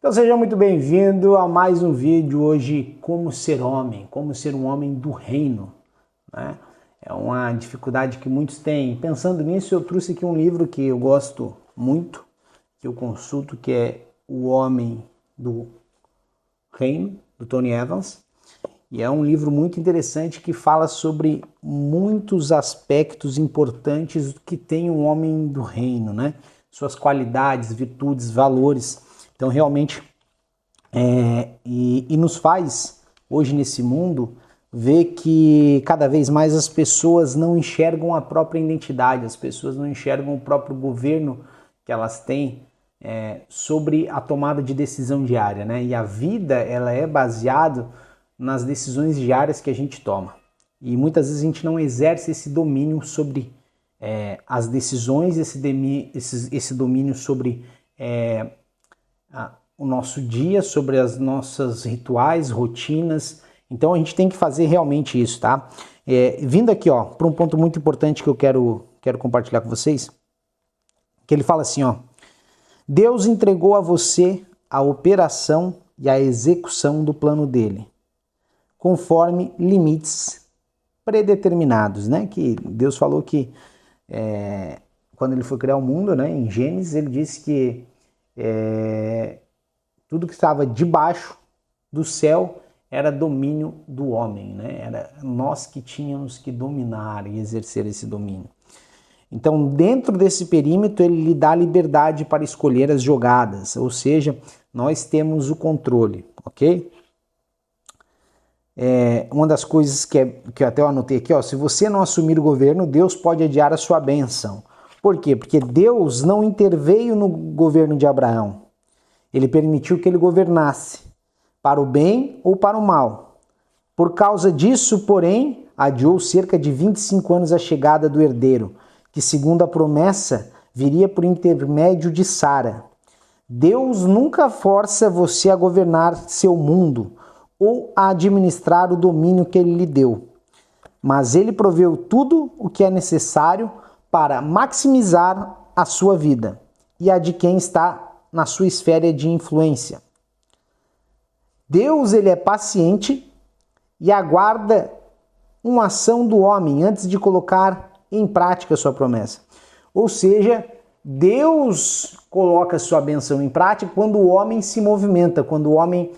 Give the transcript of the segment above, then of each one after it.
Então seja muito bem-vindo a mais um vídeo hoje, como ser homem, como ser um homem do reino, né? É uma dificuldade que muitos têm. Pensando nisso, eu trouxe aqui um livro que eu gosto muito, que eu consulto, que é O Homem do Reino, do Tony Evans. E é um livro muito interessante que fala sobre muitos aspectos importantes que tem um homem do reino, né? Suas qualidades, virtudes, valores. Então, realmente, e nos faz, hoje nesse mundo, ver que cada vez mais as pessoas não enxergam a própria identidade, as pessoas não enxergam o próprio governo que elas têm sobre a tomada de decisão diária, né? E a vida, ela é baseada nas decisões diárias que a gente toma. E muitas vezes a gente não exerce esse domínio sobre as decisões, esse domínio sobre o nosso dia, sobre as nossas rituais, rotinas. Então a gente tem que fazer realmente isso, tá? Vindo aqui, ó, para um ponto muito importante que eu quero compartilhar com vocês, que ele fala assim, ó: Deus entregou a você a operação e a execução do plano dele, conforme limites predeterminados, né? Que Deus falou que quando ele foi criar o mundo, né? Em Gênesis ele disse que tudo que estava debaixo do céu era domínio do homem, né? Era nós que tínhamos que dominar e exercer esse domínio. Então, dentro desse perímetro, ele lhe dá liberdade para escolher as jogadas, ou seja, nós temos o controle, ok? Uma das coisas que eu até anotei aqui, ó, se você não assumir o governo, Deus pode adiar a sua bênção. Por quê? Porque Deus não interveio no governo de Abraão. Ele permitiu que ele governasse, para o bem ou para o mal. Por causa disso, porém, adiou cerca de 25 anos a chegada do herdeiro, que, segundo a promessa, viria por intermédio de Sara. Deus nunca força você a governar seu mundo ou a administrar o domínio que ele lhe deu, mas ele proveu tudo o que é necessário para maximizar a sua vida e a de quem está na sua esfera de influência. Deus, ele é paciente e aguarda uma ação do homem antes de colocar em prática a sua promessa. Ou seja, Deus coloca a sua bênção em prática quando o homem se movimenta, quando o homem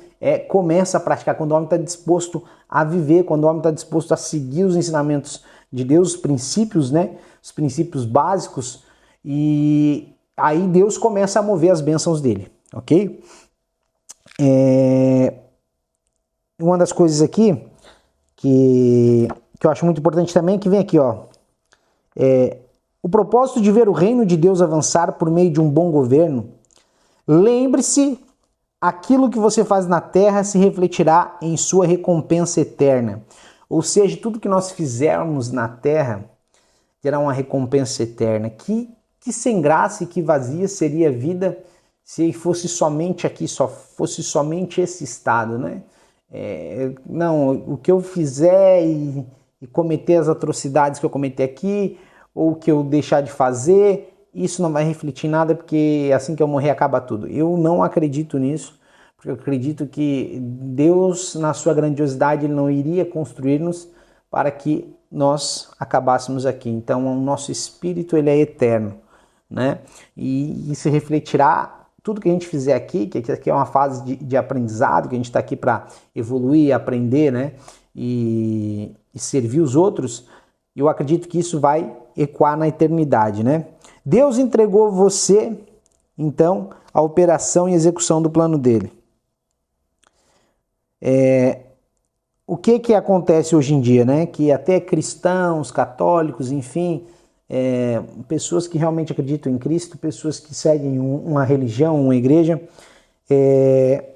começa a praticar, quando o homem está disposto a viver, quando o homem está disposto a seguir os ensinamentos de Deus, os princípios, né? Os princípios básicos, e aí Deus começa a mover as bênçãos dele, ok? Uma das coisas aqui que eu acho muito importante também, que vem aqui, ó. O propósito de ver o reino de Deus avançar por meio de um bom governo. Lembre-se, aquilo que você faz na terra se refletirá em sua recompensa eterna. Ou seja, tudo que nós fizermos na terra terá uma recompensa eterna. Que sem graça e que vazia seria a vida se fosse somente aqui, só fosse somente esse estado, né? Não, o que eu fizer e cometer as atrocidades que eu cometer aqui, ou que eu deixar de fazer, isso não vai refletir em nada, porque assim que eu morrer acaba tudo. Eu não acredito nisso, porque eu acredito que Deus, na sua grandiosidade, ele não iria construir-nos para que nós acabássemos aqui. Então, o nosso espírito, ele é eterno, né? E isso refletirá tudo que a gente fizer aqui, que aqui é uma fase de aprendizado, que a gente está aqui para evoluir, aprender, né? E servir os outros. Eu acredito que isso vai ecoar na eternidade, né? Deus entregou você, então, a operação e execução do plano dele. O que acontece hoje em dia, né? Que até cristãos, católicos, enfim, pessoas que realmente acreditam em Cristo, pessoas que seguem uma religião, uma igreja,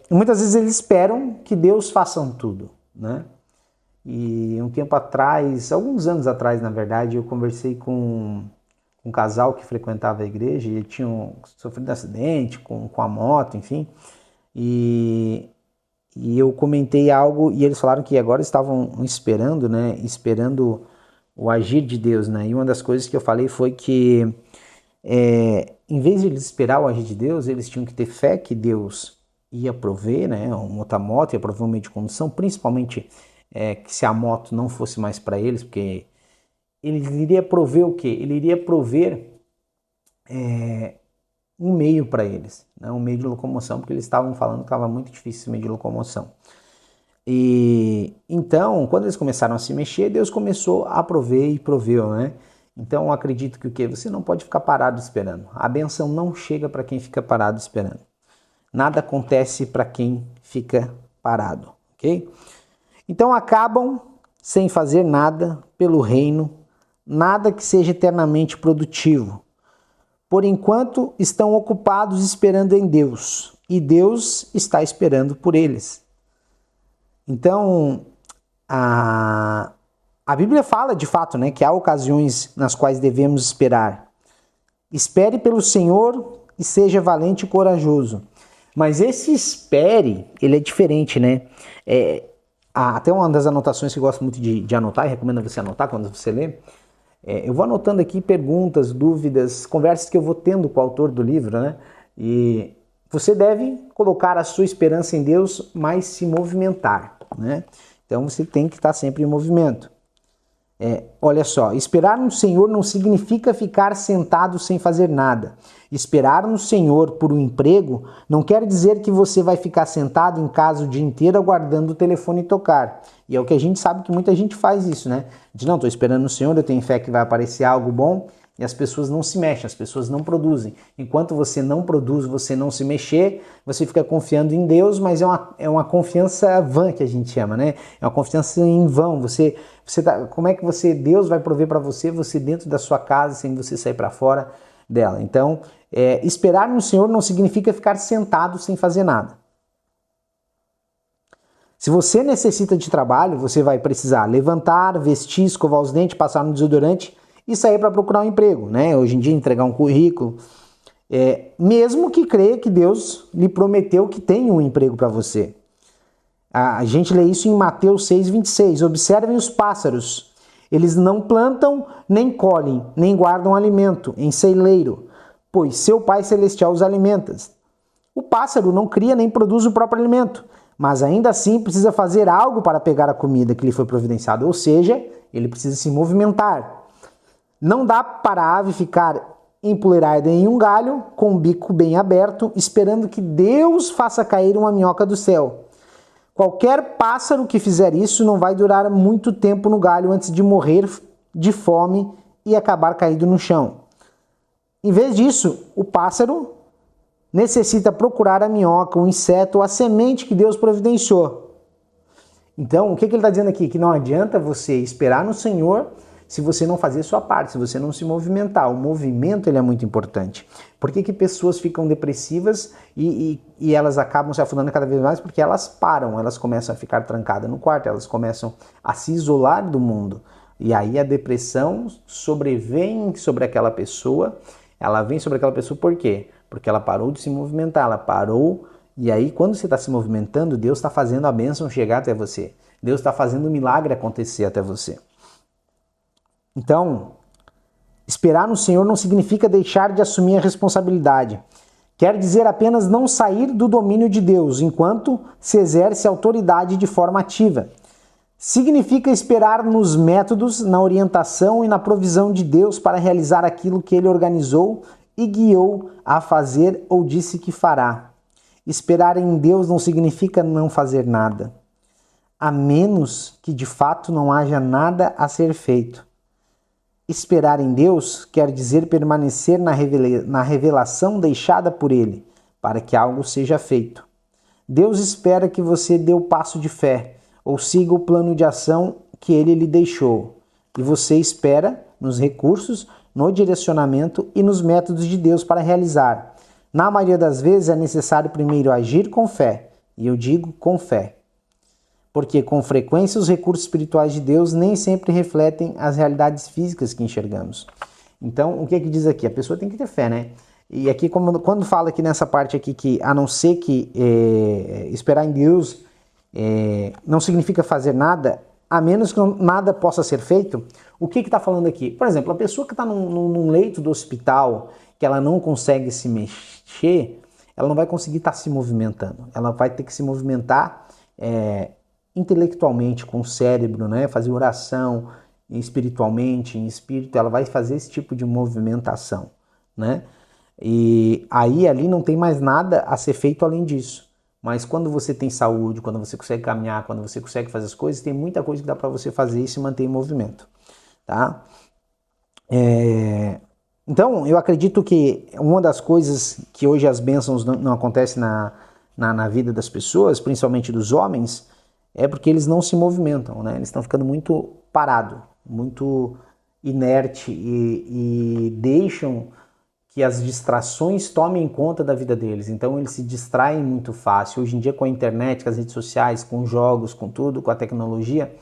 muitas vezes eles esperam que Deus faça tudo, né? E um tempo atrás, alguns anos atrás, na verdade, eu conversei com um casal que frequentava a igreja e tinham sofrido um acidente com a moto, enfim, e eu comentei algo e eles falaram que agora estavam esperando, né, esperando o agir de Deus, né, e uma das coisas que eu falei foi que em vez de eles esperar o agir de Deus, eles tinham que ter fé que Deus ia prover, né, outra moto, ia prover um meio de condução, principalmente que se a moto não fosse mais para eles, porque ele iria prover o quê? Ele iria prover um meio para eles, né, um meio de locomoção, porque eles estavam falando que estava muito difícil esse meio de locomoção. E então, quando eles começaram a se mexer, Deus começou a prover e proveu, né? Então, eu acredito que o quê? Você não pode ficar parado esperando. A bênção não chega para quem fica parado esperando. Nada acontece para quem fica parado, ok? Então, acabam sem fazer nada pelo reino, nada que seja eternamente produtivo. Por enquanto, estão ocupados esperando em Deus, e Deus está esperando por eles. Então, a Bíblia fala de fato, né, que há ocasiões nas quais devemos esperar. Espere pelo Senhor e seja valente e corajoso. Mas esse espere, ele é diferente, né? Até uma das anotações que eu gosto muito de anotar, e recomendo você anotar quando você lê. Eu vou anotando aqui perguntas, dúvidas, conversas que eu vou tendo com o autor do livro, né? E você deve colocar a sua esperança em Deus, mas se movimentar, né? Então você tem que estar sempre em movimento. Olha só, esperar no Senhor não significa ficar sentado sem fazer nada. Esperar no Senhor por um emprego não quer dizer que você vai ficar sentado em casa o dia inteiro aguardando o telefone tocar. E é o que a gente sabe que muita gente faz isso, né? Diz, não, estou esperando no Senhor, eu tenho fé que vai aparecer algo bom, e as pessoas não se mexem, as pessoas não produzem. Enquanto você não produz, você não se mexer, você fica confiando em Deus, mas é uma confiança vã que a gente chama, né? É uma confiança em vão. Como é que Deus vai prover para você dentro da sua casa, sem você sair para fora dela? Então, esperar no Senhor não significa ficar sentado sem fazer nada. Se você necessita de trabalho, você vai precisar levantar, vestir, escovar os dentes, passar no desodorante e sair para procurar um emprego, né? Hoje em dia, entregar um currículo. Mesmo que creia que Deus lhe prometeu que tem um emprego para você. A gente lê isso em Mateus 6,26. Observem os pássaros. Eles não plantam, nem colhem, nem guardam alimento em celeiro, pois seu Pai Celestial os alimenta. O pássaro não cria nem produz o próprio alimento, mas ainda assim precisa fazer algo para pegar a comida que lhe foi providenciada, ou seja, ele precisa se movimentar. Não dá para a ave ficar empoleirada em um galho, com o bico bem aberto, esperando que Deus faça cair uma minhoca do céu. Qualquer pássaro que fizer isso não vai durar muito tempo no galho antes de morrer de fome e acabar caído no chão. Em vez disso, o pássaro necessita procurar a minhoca, o inseto ou a semente que Deus providenciou. Então, o que ele está dizendo aqui? Que não adianta você esperar no Senhor se você não fazer sua parte, se você não se movimentar. O movimento ele é muito importante. Por que pessoas ficam depressivas e elas acabam se afundando cada vez mais? Porque elas param, elas começam a ficar trancadas no quarto, elas começam a se isolar do mundo. E aí a depressão sobrevém sobre aquela pessoa. Ela vem sobre aquela pessoa por quê? Porque ela parou de se movimentar, ela parou. E aí quando você está se movimentando, Deus está fazendo a bênção chegar até você. Deus está fazendo o milagre acontecer até você. Então, esperar no Senhor não significa deixar de assumir a responsabilidade. Quer dizer apenas não sair do domínio de Deus, enquanto se exerce autoridade de forma ativa. Significa esperar nos métodos, na orientação e na provisão de Deus para realizar aquilo que Ele organizou e guiou a fazer ou disse que fará. Esperar em Deus não significa não fazer nada, a menos que de fato não haja nada a ser feito. Esperar em Deus quer dizer permanecer na revelação deixada por Ele, para que algo seja feito. Deus espera que você dê o passo de fé, ou siga o plano de ação que Ele lhe deixou. E você espera nos recursos, no direcionamento e nos métodos de Deus para realizar. Na maioria das vezes é necessário primeiro agir com fé, e eu digo com fé. Porque com frequência os recursos espirituais de Deus nem sempre refletem as realidades físicas que enxergamos. Então, o que diz aqui? A pessoa tem que ter fé, né? E aqui, quando fala aqui nessa parte aqui que, a não ser que esperar em Deus não significa fazer nada, a menos que nada possa ser feito, o que está falando aqui? Por exemplo, a pessoa que está num leito do hospital, que ela não consegue se mexer, ela não vai conseguir estar se movimentando. Ela vai ter que se movimentar intelectualmente, com o cérebro, né? Fazer oração espiritualmente, em espírito, ela vai fazer esse tipo de movimentação, né? E aí ali não tem mais nada a ser feito além disso. Mas quando você tem saúde, quando você consegue caminhar, quando você consegue fazer as coisas, tem muita coisa que dá para você fazer e se manter em movimento, tá? Então, eu acredito que uma das coisas que hoje as bênçãos não acontecem na vida das pessoas, principalmente dos homens, é porque eles não se movimentam, né? Eles estão ficando muito parados, muito inerte e deixam que as distrações tomem conta da vida deles. Então eles se distraem muito fácil. Hoje em dia, com a internet, com as redes sociais, com jogos, com tudo, com a tecnologia,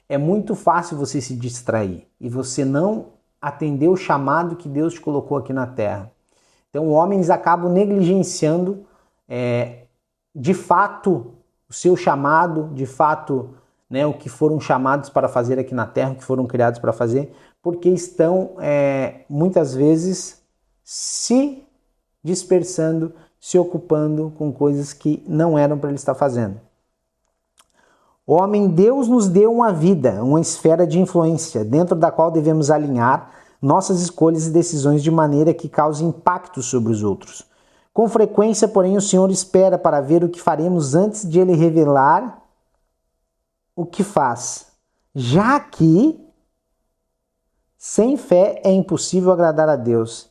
é muito fácil você se distrair e você não atender o chamado que Deus te colocou aqui na Terra. Então homens acabam negligenciando de fato o seu chamado, de fato, né, o que foram chamados para fazer aqui na Terra, o que foram criados para fazer, porque estão muitas vezes se dispersando, se ocupando com coisas que não eram para ele estar fazendo. Homem, Deus nos deu uma vida, uma esfera de influência, dentro da qual devemos alinhar nossas escolhas e decisões de maneira que cause impacto sobre os outros. Com frequência, porém, o Senhor espera para ver o que faremos antes de Ele revelar o que faz, já que sem fé é impossível agradar a Deus.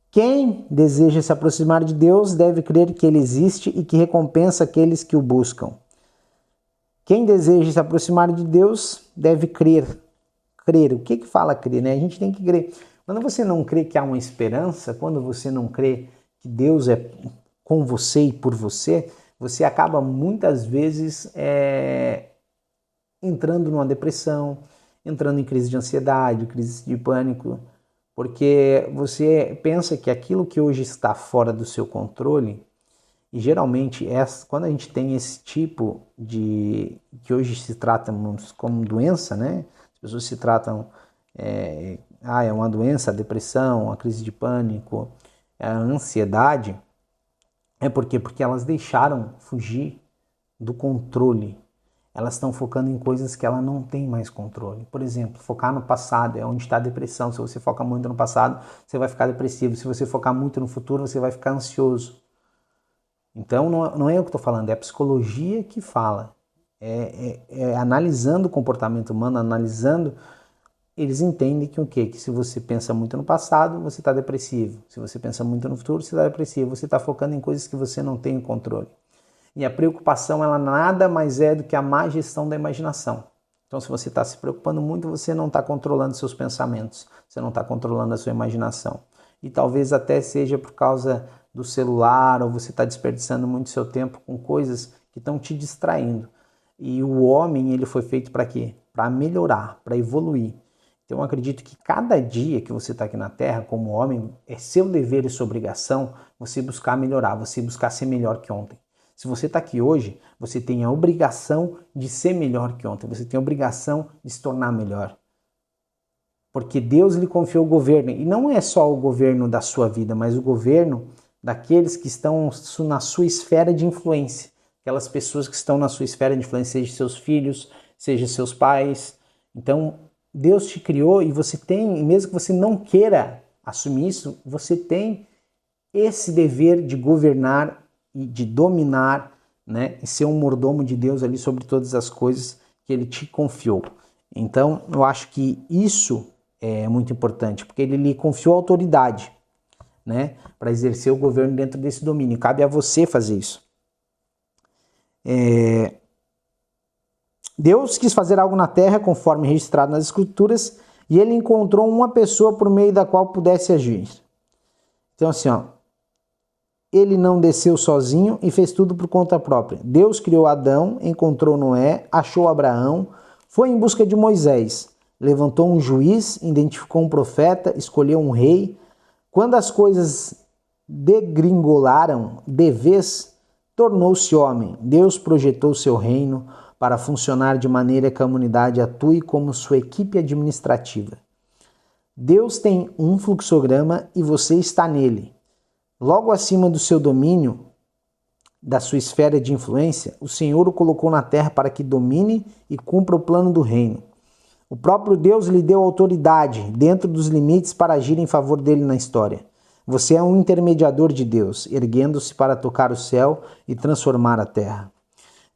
Quem deseja se aproximar de Deus deve crer que Ele existe e que recompensa aqueles que o buscam. Quem deseja se aproximar de Deus deve crer. Crer. O que fala crer, né? A gente tem que crer. Quando você não crê que há uma esperança, quando você não crê que Deus é com você e por você, você acaba muitas vezes entrando numa depressão, entrando em crise de ansiedade, crise de pânico, porque você pensa que aquilo que hoje está fora do seu controle, e geralmente quando a gente tem esse tipo de, que hoje se trata como doença, né? As pessoas se tratam, é uma doença, a depressão, a crise de pânico, a ansiedade, por quê? Porque elas deixaram fugir do controle. Elas estão focando em coisas que ela não tem mais controle. Por exemplo, focar no passado é onde está a depressão. Se você foca muito no passado, você vai ficar depressivo. Se você focar muito no futuro, você vai ficar ansioso. Então, não é eu que estou falando, é a psicologia que fala. Analisando o comportamento humano, analisando, eles entendem que o quê? Que se você pensa muito no passado, você está depressivo. Se você pensa muito no futuro, você está depressivo. Você está focando em coisas que você não tem controle. E a preocupação, ela nada mais é do que a má gestão da imaginação. Então, se você está se preocupando muito, você não está controlando seus pensamentos, você não está controlando a sua imaginação. E talvez até seja por causa do celular, ou você está desperdiçando muito seu tempo com coisas que estão te distraindo. E o homem, ele foi feito para quê? Para melhorar, para evoluir. Então, eu acredito que cada dia que você está aqui na Terra, como homem, é seu dever e sua obrigação você buscar melhorar, você buscar ser melhor que ontem. Se você está aqui hoje, você tem a obrigação de ser melhor que ontem. Você tem a obrigação de se tornar melhor. Porque Deus lhe confiou o governo. E não é só o governo da sua vida, mas o governo daqueles que estão na sua esfera de influência. Aquelas pessoas que estão na sua esfera de influência, seja seus filhos, seja seus pais. Então, Deus te criou e você tem, mesmo que você não queira assumir isso, você tem esse dever de governar e de dominar, né, e ser um mordomo de Deus ali sobre todas as coisas que Ele te confiou. Então, eu acho que isso é muito importante, porque Ele lhe confiou autoridade, né, para exercer o governo dentro desse domínio. Cabe a você fazer isso. Deus quis fazer algo na terra, conforme registrado nas Escrituras, e Ele encontrou uma pessoa por meio da qual pudesse agir. Então, assim, Ele não desceu sozinho e fez tudo por conta própria. Deus criou Adão, encontrou Noé, achou Abraão, foi em busca de Moisés, levantou um juiz, identificou um profeta, escolheu um rei. Quando as coisas degringolaram de vez, tornou-se homem. Deus projetou seu reino para funcionar de maneira que a humanidade atue como sua equipe administrativa. Deus tem um fluxograma e você está nele. Logo acima do seu domínio, da sua esfera de influência, o Senhor o colocou na terra para que domine e cumpra o plano do reino. O próprio Deus lhe deu autoridade dentro dos limites para agir em favor dele na história. Você é um intermediador de Deus, erguendo-se para tocar o céu e transformar a terra.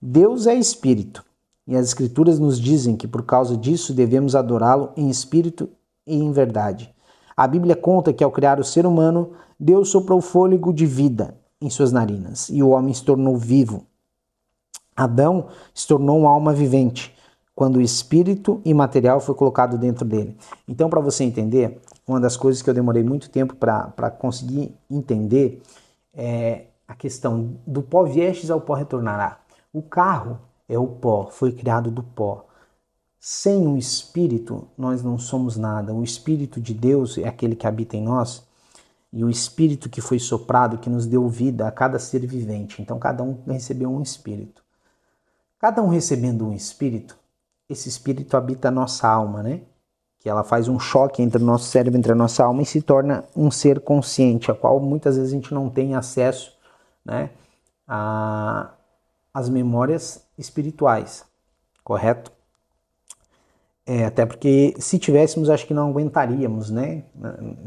Deus é espírito, e as Escrituras nos dizem que por causa disso devemos adorá-lo em espírito e em verdade. A Bíblia conta que ao criar o ser humano, Deus soprou fôlego de vida em suas narinas e o homem se tornou vivo. Adão se tornou uma alma vivente quando o espírito imaterial foi colocado dentro dele. Então, para você entender, uma das coisas que eu demorei muito tempo para conseguir entender é a questão do pó viestes ao pó retornará. O carro é o pó, foi criado do pó. Sem o Espírito, nós não somos nada. O Espírito de Deus é aquele que habita em nós, e o Espírito que foi soprado, que nos deu vida a cada ser vivente. Então, cada um recebeu um Espírito. Cada um recebendo um Espírito, esse Espírito habita a nossa alma, né? Que ela faz um choque entre o nosso cérebro, entre a nossa alma, e se torna um ser consciente, a qual muitas vezes a gente não tem acesso, né, às memórias espirituais, correto? Até porque se tivéssemos, acho que não aguentaríamos, né,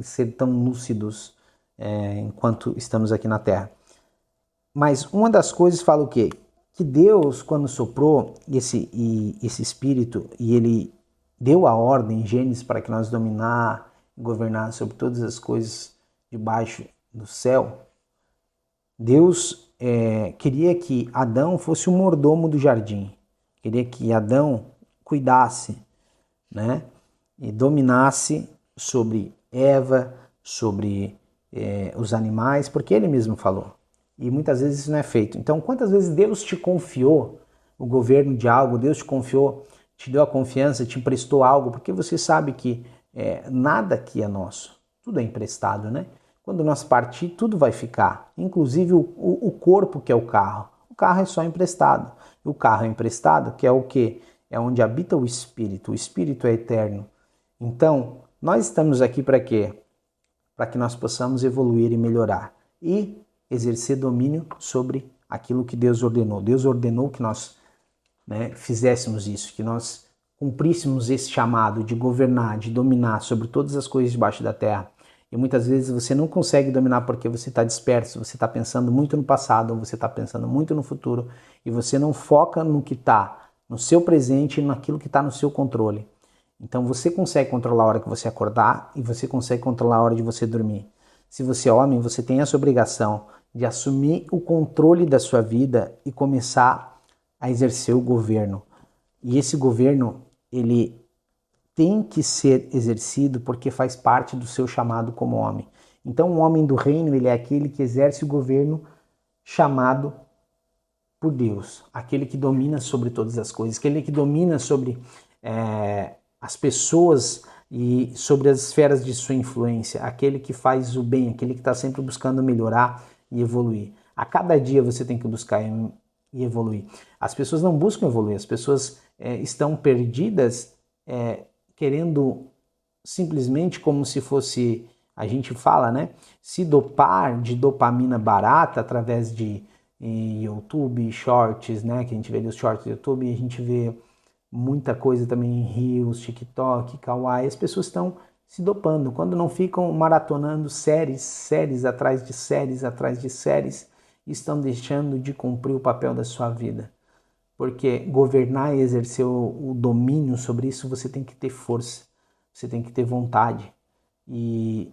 ser tão lúcidos enquanto estamos aqui na Terra. Mas uma das coisas fala o quê? Que Deus, quando soprou esse Espírito, e Ele deu a ordem em Gênesis para que nós dominar e governar sobre todas as coisas debaixo do céu, Deus queria que Adão fosse o mordomo do jardim, queria que Adão cuidasse, né, e dominasse sobre Eva, sobre os animais, porque Ele mesmo falou. E muitas vezes isso não é feito. Então, quantas vezes Deus te confiou o governo de algo, Deus te confiou, te deu a confiança, te emprestou algo, porque você sabe que nada aqui é nosso, tudo é emprestado, né? Quando nós partir, tudo vai ficar, inclusive o corpo, que é o carro. O carro é só emprestado. O carro é emprestado, que é o quê? É onde habita o Espírito é eterno. Então, nós estamos aqui para quê? Para que nós possamos evoluir e melhorar. E exercer domínio sobre aquilo que Deus ordenou. Deus ordenou que nós fizéssemos isso, que nós cumpríssemos esse chamado de governar, de dominar sobre todas as coisas debaixo da terra. E muitas vezes você não consegue dominar porque você está disperso, você está pensando muito no passado, ou você está pensando muito no futuro, e você não foca no que está no seu presente e naquilo que está no seu controle. Então você consegue controlar a hora que você acordar e você consegue controlar a hora de você dormir. Se você é homem, você tem essa obrigação de assumir o controle da sua vida e começar a exercer o governo. E esse governo, ele tem que ser exercido porque faz parte do seu chamado como homem. Então, o homem do reino, ele é aquele que exerce o governo chamado por Deus, aquele que domina sobre todas as coisas, aquele que domina sobre as pessoas e sobre as esferas de sua influência, aquele que faz o bem, aquele que está sempre buscando melhorar e evoluir. A cada dia você tem que buscar e evoluir. As pessoas não buscam evoluir, as pessoas estão perdidas querendo simplesmente, como se fosse, a gente fala, né, se dopar de dopamina barata através de YouTube, shorts, né, que a gente vê os shorts do YouTube, e a gente vê muita coisa também em Reels, TikTok, Kawaii. As pessoas estão se dopando, quando não ficam maratonando séries atrás de séries, estão deixando de cumprir o papel da sua vida. Porque governar e exercer o domínio sobre isso, você tem que ter força, você tem que ter vontade. E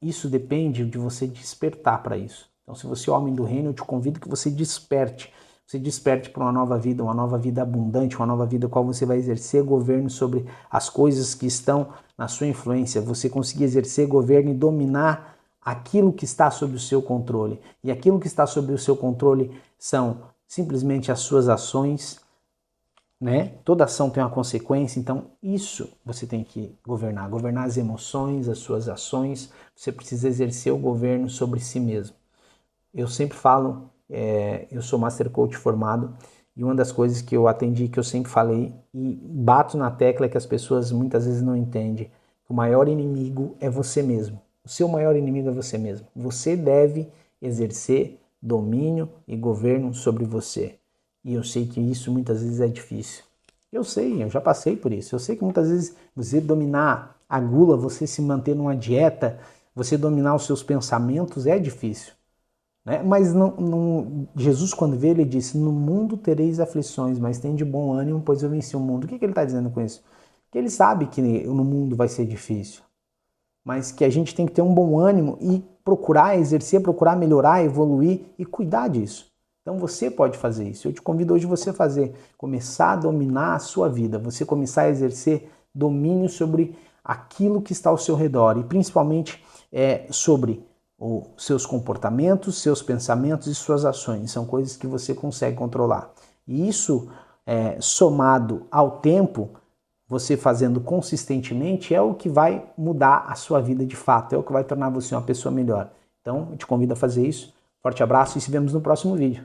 isso depende de você despertar para isso. Então, se você é homem do reino, eu te convido que você desperte. Você desperte para uma nova vida abundante, uma nova vida qual você vai exercer governo sobre as coisas que estão na sua influência. Você conseguir exercer governo e dominar aquilo que está sob o seu controle. E aquilo que está sob o seu controle são simplesmente as suas ações, né? Toda ação tem uma consequência, então isso você tem que governar as emoções, as suas ações. Você precisa exercer o governo sobre si mesmo. Eu sempre falo, eu sou Master Coach formado, e uma das coisas que eu atendi, que eu sempre falei e bato na tecla, é que as pessoas muitas vezes não entendem: o maior inimigo é você mesmo. O seu maior inimigo é você mesmo. Você deve exercer domínio e governo sobre você. E eu sei que isso muitas vezes é difícil. Eu sei, eu já passei por isso. Eu sei que muitas vezes você dominar a gula, você se manter numa dieta, você dominar os seus pensamentos é difícil. Né? Mas Jesus, quando veio, ele disse: no mundo tereis aflições, mas tem de bom ânimo, pois eu venci o mundo. O que ele está dizendo com isso? Que ele sabe que no mundo vai ser difícil, mas que a gente tem que ter um bom ânimo e procurar exercer, procurar melhorar, evoluir e cuidar disso. Então você pode fazer isso. Eu te convido hoje você a fazer, começar a dominar a sua vida, você começar a exercer domínio sobre aquilo que está ao seu redor e principalmente sobre os seus comportamentos, seus pensamentos e suas ações. São coisas que você consegue controlar. E isso, somado ao tempo, você fazendo consistentemente, é o que vai mudar a sua vida de fato, é o que vai tornar você uma pessoa melhor. Então, eu te convido a fazer isso. Forte abraço e se vemos no próximo vídeo.